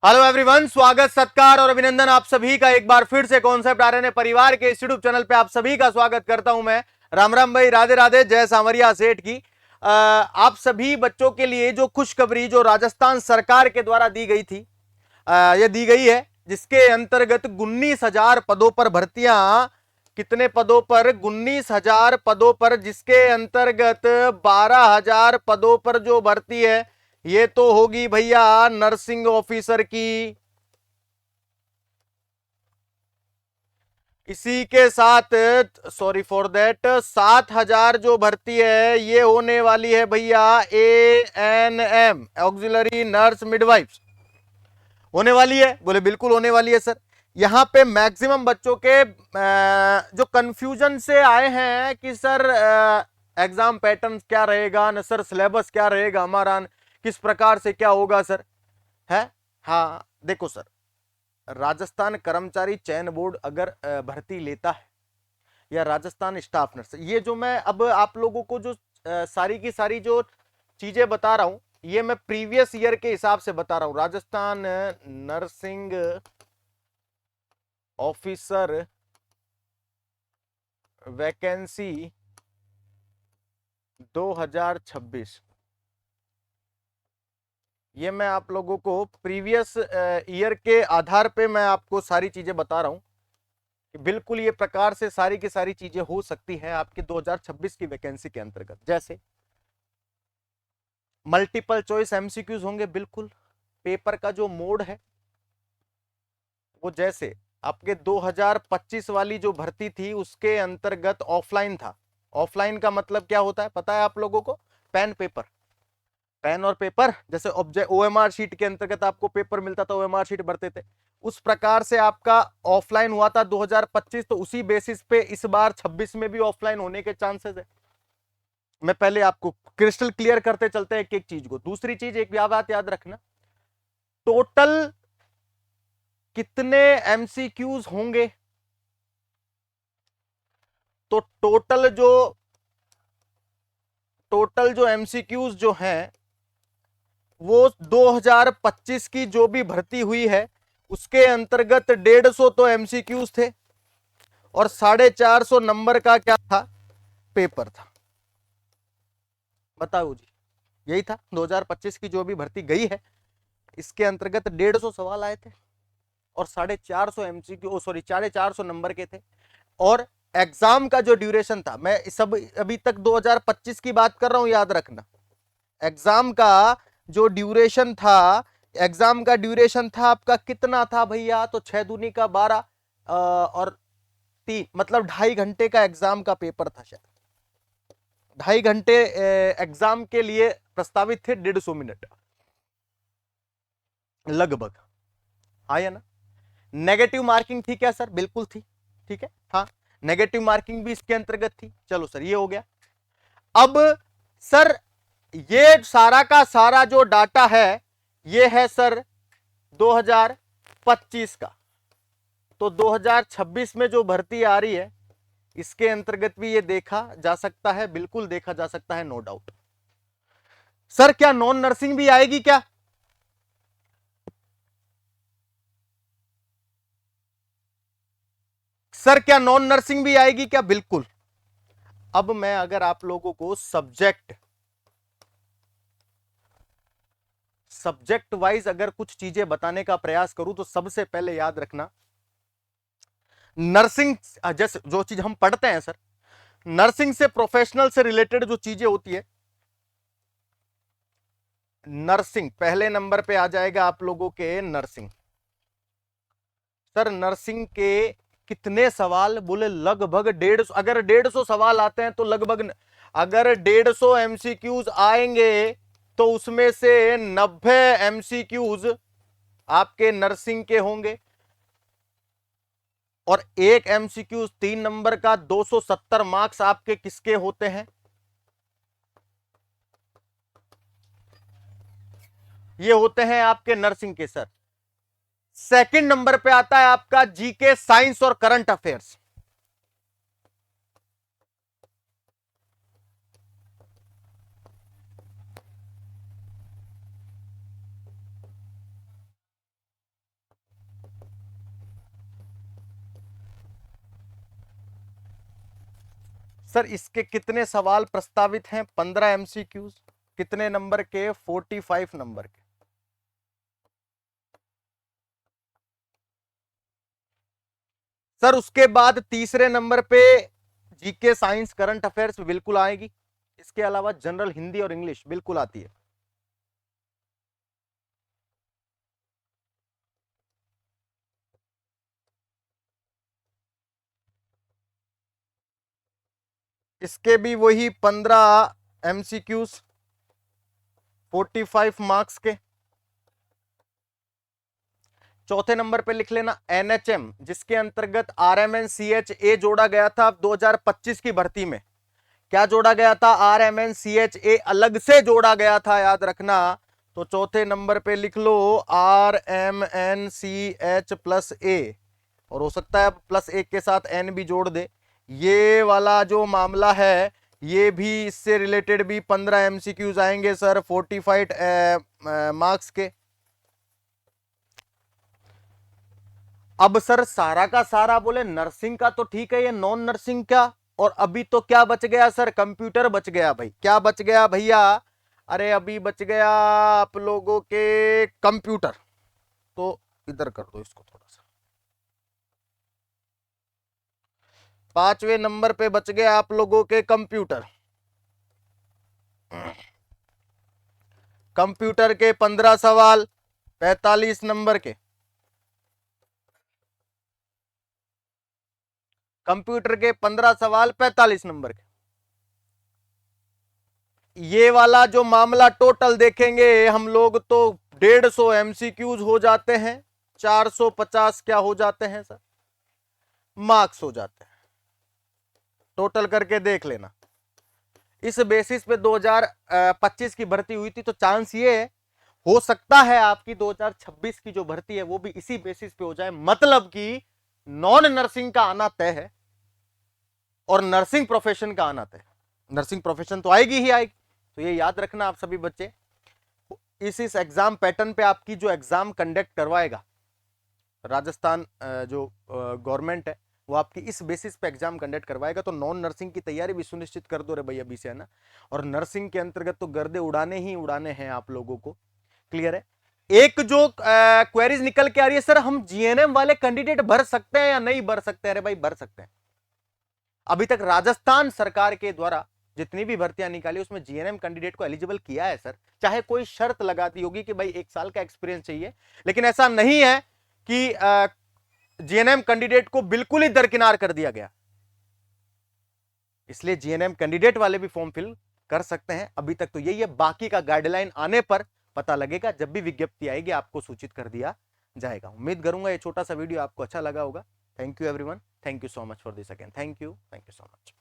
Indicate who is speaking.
Speaker 1: Hello everyone, स्वागत सत्कार और अभिनंदन आप सभी का एक बार फिर से कॉन्सेप्ट आरएनए परिवार के इस यूट्यूब चैनल पे आप सभी का स्वागत करता हूं मैं। राम राम भाई, राधे राधे, जय सांवरिया सेठ की। आप सभी बच्चों के लिए जो खुशखबरी जो राजस्थान सरकार के द्वारा दी गई थी, ये दी गई है, जिसके अंतर्गत 19,000 पदों पर भर्तियां, कितने पदों पर? 19,000 पदों पर, जिसके अंतर्गत 12,000 पदों पर जो भर्ती है ये तो होगी भैया नर्सिंग ऑफिसर की। इसी के साथ, सॉरी फॉर दैट, 7,000 जो भर्ती है ये होने वाली है भैया ANM, ऑक्सिलरी नर्स मिडवाइफ, होने वाली है। बोले बिल्कुल होने वाली है सर। यहां पे मैक्सिमम बच्चों के जो कंफ्यूजन से आए हैं कि सर एग्जाम पैटर्न क्या रहेगा न, सर सिलेबस क्या रहेगा हमारा, किस प्रकार से क्या होगा सर, है। हाँ देखो सर, राजस्थान कर्मचारी चयन बोर्ड अगर भर्ती लेता है, या राजस्थान स्टाफ नर्स, ये जो मैं अब आप लोगों को जो सारी की सारी जो चीजें बता रहा हूं, ये मैं प्रीवियस ईयर के हिसाब से बता रहा हूं। राजस्थान नर्सिंग ऑफिसर वैकेंसी 2026, ये मैं आप लोगों को प्रीवियस ईयर के आधार पे मैं आपको सारी चीजें बता रहा हूं कि बिल्कुल ये प्रकार से सारी की सारी चीजें हो सकती है आपके 2026 की वैकेंसी के अंतर्गत। जैसे मल्टीपल चॉइस एमसीक्यूज होंगे, बिल्कुल। पेपर का जो मोड है वो, जैसे आपके 2025 वाली जो भर्ती थी उसके अंतर्गत ऑफलाइन था। ऑफलाइन का मतलब क्या होता है पता है आप लोगों को? पेन पेपर, पेन और पेपर, जैसे ऑब्जेक्ट ओएमआर शीट के अंतर्गत आपको पेपर मिलता था, ओएमआर शीट भरते थे, उस प्रकार से आपका ऑफलाइन हुआ था 2025। तो उसी बेसिस पे इस बार 26 में भी ऑफलाइन होने के चांसेस है। मैं पहले आपको क्रिस्टल क्लियर करते चलते हैं एक एक चीज को। दूसरी चीज, एक बात याद रखना, टोटल कितने एमसीक्यूज होंगे? तो टोटल जो एमसीक्यूज जो हैं वो 2025 की जो भी भर्ती हुई है उसके अंतर्गत 150 तो एमसीक्यूज थे, और 450 नंबर का क्या था? पेपर था। बताओ जी, यही था 2025 की जो भी भर्ती गई है, इसके अंतर्गत 150 सवाल आए थे, और 450 एमसीक्यू, सॉरी 450 नंबर के थे। और एग्जाम का जो ड्यूरेशन था, मैं सब अभी तक 2025 की बात कर रहा हूं, याद रखना। एग्जाम का जो ड्यूरेशन था, एग्जाम का ड्यूरेशन था आपका कितना था भैया? तो 6 दूनी का 12 और 3, मतलब 2.5 घंटे का एग्जाम का पेपर था शायद। 2.5 घंटे एग्जाम के लिए प्रस्तावित थे, 150 मिनट लगभग। आया ना? नेगेटिव मार्किंग थी क्या सर? बिल्कुल थी। ठीक है, हाँ, नेगेटिव मार्किंग भी इसके अंतर्गत थी। चलो सर, ये हो गया। अब सर, ये सारा का सारा जो डाटा है ये है सर 2025 का। तो 2026 में जो भर्ती आ रही है इसके अंतर्गत भी ये देखा जा सकता है, बिल्कुल देखा जा सकता है, नो डाउट। सर क्या नॉन नर्सिंग भी आएगी क्या? सर क्या नॉन नर्सिंग भी आएगी क्या? बिल्कुल। अब मैं अगर आप लोगों को सब्जेक्ट वाइज अगर कुछ चीजें बताने का प्रयास करूं, तो सबसे पहले याद रखना, नर्सिंग, जैसे जो चीज हम पढ़ते हैं सर, नर्सिंग से प्रोफेशनल से रिलेटेड जो चीजें होती है, नर्सिंग पहले नंबर पे आ जाएगा आप लोगों के। नर्सिंग, सर नर्सिंग के कितने सवाल? बोले लगभग 150। अगर 150 सवाल आते हैं तो लगभग, अगर 150 एमसीक्यूज आएंगे तो उसमें से 90 एमसीक्यूज आपके नर्सिंग के होंगे, और एक एमसीक्यू 3 नंबर का 270 मार्क्स आपके किसके होते हैं? ये होते हैं आपके नर्सिंग के सर। सेकंड नंबर पे आता है आपका जीके, साइंस और करंट अफेयर्स। सर इसके कितने सवाल प्रस्तावित हैं? 15 एमसीक्यूज। कितने नंबर के? 45 नंबर के। सर उसके बाद तीसरे नंबर पे जीके, साइंस, करंट अफेयर्स बिल्कुल आएगी। इसके अलावा जनरल हिंदी और इंग्लिश बिल्कुल आती है। इसके भी वही 15 एमसीक्यूज, 45 मार्क्स के। चौथे नंबर पे लिख लेना एनएचएम, जिसके अंतर्गत आरएमएनसीएचए जोड़ा गया था 2025 की भर्ती में। क्या जोड़ा गया था? आरएमएनसीएचए अलग से जोड़ा गया था, याद रखना। तो चौथे नंबर पे लिख लो RMNCH प्लस ए, और हो सकता है प्लस एक के साथ एन भी जोड़ दे। ये वाला जो मामला है ये भी इससे रिलेटेड भी 15 एमसीक्यूज आएंगे सर, 45 मार्क्स के। अब सर सारा का सारा बोले नर्सिंग का तो ठीक है, ये नॉन नर्सिंग का। और अभी तो क्या बच गया सर? कंप्यूटर बच गया भाई। क्या बच गया भैया? अरे अभी बच गया आप लोगों के कंप्यूटर। तो इधर कर दो इसको थोड़ा सा। 5वें नंबर पे बच गया आप लोगों के कंप्यूटर। कंप्यूटर के 15 सवाल, 45 नंबर के। कंप्यूटर के 15 सवाल, 45 नंबर के। ये वाला जो मामला टोटल देखेंगे हम लोग तो 150 एमसीक्यूज हो जाते हैं, 450 क्या हो जाते हैं सर? मार्क्स हो जाते हैं। टोटल करके देख लेना। इस बेसिस पे 2025 की भर्ती हुई थी, तो चांस ये है हो सकता है आपकी 2026 की जो भर्ती है वो भी इसी बेसिस पे हो जाए। मतलब कि नॉन नर्सिंग का आना तय है और नर्सिंग प्रोफेशन का आना तय है। नर्सिंग प्रोफेशन तो आएगी ही आएगी। तो ये याद रखना आप सभी बच्चे। इस एग्जाम पैटर्न पे आपकी जो एग्जाम कंडक्ट करवाएगा राजस्थान जो गवर्नमेंट है, वो आपकी इस बेसिस पे एग्जाम कंडक्ट करवाएगा। तो नॉन नर्सिंग की तैयारी भी सुनिश्चित कर दो रे भैया अभी से, है ना। और नर्सिंग के अंतर्गत तो गर्दे उड़ाने ही उड़ाने हैं आप लोगों को। क्लियर है? एक जो क्वेरीज निकल के आ रही है, सर हम जीएनएम वाले कैंडिडेट भर सकते हैं या नहीं भर सकते? अरे भाई भर सकते हैं। अभी तक राजस्थान सरकार के द्वारा जितनी भी भर्तियां निकाली उसमें जीएनएम कैंडिडेट को एलिजिबल किया है सर। चाहे कोई शर्त लगाती होगी कि भाई 1 साल का एक्सपीरियंस चाहिए, लेकिन ऐसा नहीं है कि जीएनएम कैंडिडेट को बिल्कुल ही दरकिनार कर दिया गया। इसलिए जीएनएम कैंडिडेट वाले भी फॉर्म फिल कर सकते हैं। अभी तक तो यही है, बाकी का गाइडलाइन आने पर पता लगेगा। जब भी विज्ञप्ति आएगी आपको सूचित कर दिया जाएगा। उम्मीद करूंगा ये छोटा सा वीडियो आपको अच्छा लगा होगा। Thank you everyone, thank you so much for this again, thank you so much.